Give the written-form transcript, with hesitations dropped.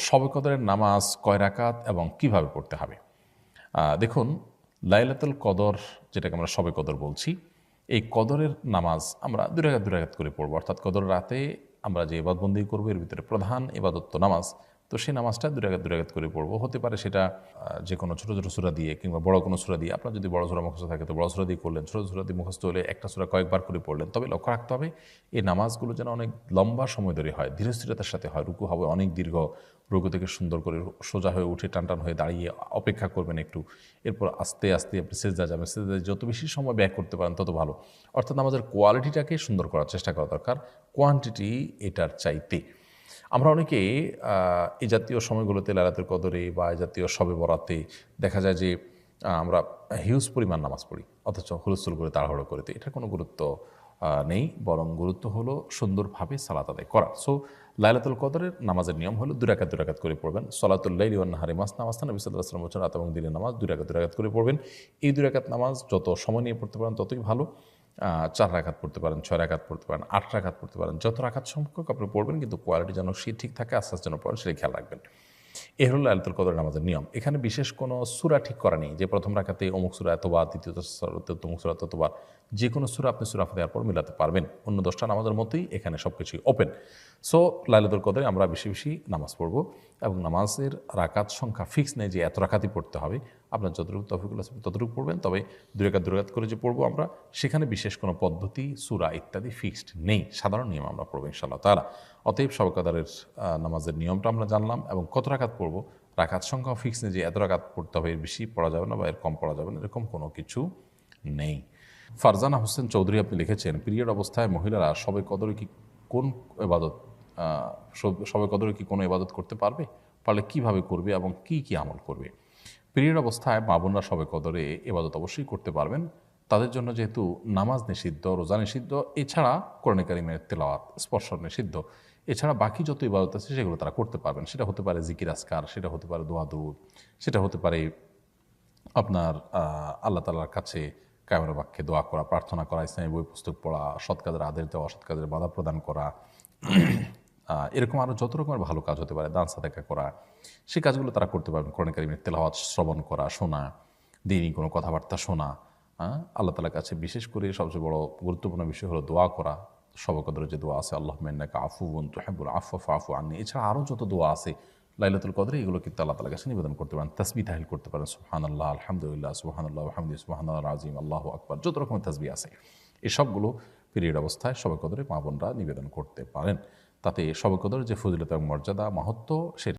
শবে কদরের নামাজ কয় রাকাত এবং কিভাবে পড়তে হবে? দেখুন, লাইলাতুল কদর যেটাকে আমরা শবে কদর বলছি, এই কদরের নামাজ আমরা 2 রাকাত 2 রাকাত করে পড়ব। অর্থাৎ কদর রাতে আমরা যে ইবাদতবন্দি করব এর ভিতরে প্রধান ইবাদত তো নামাজ। তো সেই নামাজটা 2 রাকাত 2 রাকাত করে পড়ব। হতে পারে সেটা যে কোনো ছোটো ছোটো সূরা দিয়ে কিংবা বড় কোনো সূরা দিয়ে। আপনার যদি বড় সূরা মুখস্থ থাকে তো বড় সূরা দিয়ে করলেন, ছোটো সূরা দিয়ে মুখস্থ হলে একটা সূরা কয়েকবার করে পড়লেন। তবে লক্ষ্য রাখতে হবে এই নামাজগুলো যেন অনেক লম্বা সময় ধরে হয়, ধীরস্থিরতার সাথে হয়। রুকু হবে অনেক দীর্ঘ, রুকু থেকে সুন্দর করে সোজা হয়ে উঠে টান হয়ে দাঁড়িয়ে অপেক্ষা করবেন একটু। এরপর আস্তে আস্তে আপনি সেজদা যাবেন। সেজদায় যত বেশি সময় ব্যয় করতে পারেন তত ভালো। অর্থাৎ নামাজের কোয়ালিটিটাকে সুন্দর করার চেষ্টা করা দরকার, কোয়ান্টিটি এটার চাইতে। আমরা অনেকে এই জাতীয় সময়গুলোতে লাইলাতুল কদরে বা এই জাতীয় শবে বরাতে দেখা যায় যে আমরা হিউজ পরিমাণ নামাজ পড়ি, অথচ হুলস্থুল করে তাড়াহুড়ো করে দিই। এটার কোনো গুরুত্ব নেই, বরং গুরুত্ব হলো সুন্দরভাবে সালাত আদায় করা। সো লাইলাতুল কদরের নামাজের নিয়ম হলো 2 রাকাত 2 রাকাত করে পড়বেন। সলাতুল লাইলি ওয়ান নাহারি মাসনা মাসনা, নবী সাল্লাল্লাহু আলাইহি ওয়াসাল্লাম বলেছেন রাত এবং দিনের নামাজ 2 রাকাত 2 রাকাত করে পড়বেন। এই 2 রাকাত নামাজ যত সময় নিয়ে পড়তে পারেন ততই ভালো। 4 রাকাত পড়তে পারেন, 6 রাকাত পড়তে পারেন, 8 রাকাত পড়তে পারেন। যত রাকাত সংখ্যক আপনি পড়বেন, কিন্তু কোয়ালিটি যেন ঠিক থাকে, আস্তে আস্তে যেন পড়েন, সেটা খেয়াল রাখবেন। এ হলো লাইলাতুল কদর নামাজের নিয়ম। এখানে বিশেষ কোনো সূরা ঠিক করা নেই যে প্রথম রাকাতে অমুক সূরা এতবার, দ্বিতীয় সূরাতে অমুক সূরা ততবার। যে কোনো সূরা আপনি সূরা ফাতিহার পর মিলাতে পারবেন। অন্য 10টা নামাজের মতোই এখানে সব কিছুই ওপেন। সো লাইলাতুল কদরে আমরা বেশি বেশি নামাজ পড়ব এবং নামাজের রাকাত সংখ্যা ফিক্স নেই যে এত রাকাতই পড়তে হবে। আপনার যতটুকু তৌফিকুল আছে ততটুকু পড়বেন। তবে 2 রাকাত 2 রাকাত করে যে পড়বো আমরা, সেখানে বিশেষ কোনো পদ্ধতি, সূরা ইত্যাদি ফিক্সড নেই। সাধারণ নিয়ম আমরা পড়বো ইনশাআল্লাহ তাআলা। অতএব শবে কদরের নামাজের নিয়মটা আমরা জানলাম এবং কত রাকাত পড়বো। রাকাত সংখ্যাও ফিক্স নেই যে এত রাকাত পড়তে হবে, এর বেশি পড়া যাবে না বা এর কম পড়া যাবে না, এরকম কোনো কিছু নেই। ফারজানা হোসেন চৌধুরী আপনি লিখেছেন, পিরিয়ড অবস্থায় মহিলারা শবে কদরে কি কোন ইবাদত শবে কদরে কি কোনো ইবাদত করতে পারবে? পারলে কিভাবে করবে এবং কি কি আমল করবে? পিরিয়ড অবস্থায় মা বোনরা শবে কদরে ইবাদত অবশ্যই করতে পারবেন। তাদের জন্য যেহেতু নামাজ নিষিদ্ধ, রোজা নিষিদ্ধ, এছাড়া কোরআনে কারিমের তেলাওয়াত স্পর্শ নিষিদ্ধ, এছাড়া বাকি যত ইবাদত আছে সেগুলো তারা করতে পারবেন। সেটা হতে পারে জিকির আজকার, সেটা হতে পারে দোয়া দুরূদ, সেটা হতে পারে আপনার আল্লাহ তাআলার কাছে কায়মের বাক্যে দোয়া করা, প্রার্থনা করা, ইসলামী বই পুস্তক পড়া, সৎ কাজের আদেশ দেওয়া, অসৎ কাজের বাধা প্রদান করা, এরকম আরও যত রকমের ভালো কাজ হতে পারে, দান সাদাকা করা, সেই কাজগুলো তারা করতে পারবেন। কোরআন কারিমের তেলাওয়াত শ্রবণ করা, শোনা, দ্বীনি কোনো কথাবার্তা শোনা, আল্লাহ তাআলার কাছে বিশেষ করে সবচেয়ে বড় গুরুত্বপূর্ণ বিষয় হলো দোয়া করা। শবে কদরে যে দোয়া আছে, আল্লাহুম্মা ইন্নাকা আফুউন তুহিব্বুল আফওয়া ফাআফু আন্নী, এছাড়া আরও যত দোয়া আছে লাইলাতুল কদরে, এগুলো কিন্তু আল্লাহ তাআলার কাছে নিবেদন করতে পারেন। তাসবিহ তাহলিল করতে পারেন, সুবহানাল্লাহ, আলহামদুলিল্লাহ, সুবহানাল্লাহ ওয়া বিহামদিহি, সুবহানাল্লাহিল আযীম, আল্লাহু আকবার, যত রকমের তাসবিহ আছে এই সবগুলো পিরিয়ড অবস্থায় শবে কদরে মা বোনরা নিবেদন করতে পারেন। তাতে শবে কদরের যে ফজিলত এবং মর্যাদা, মাহাত্ম্য, সেটা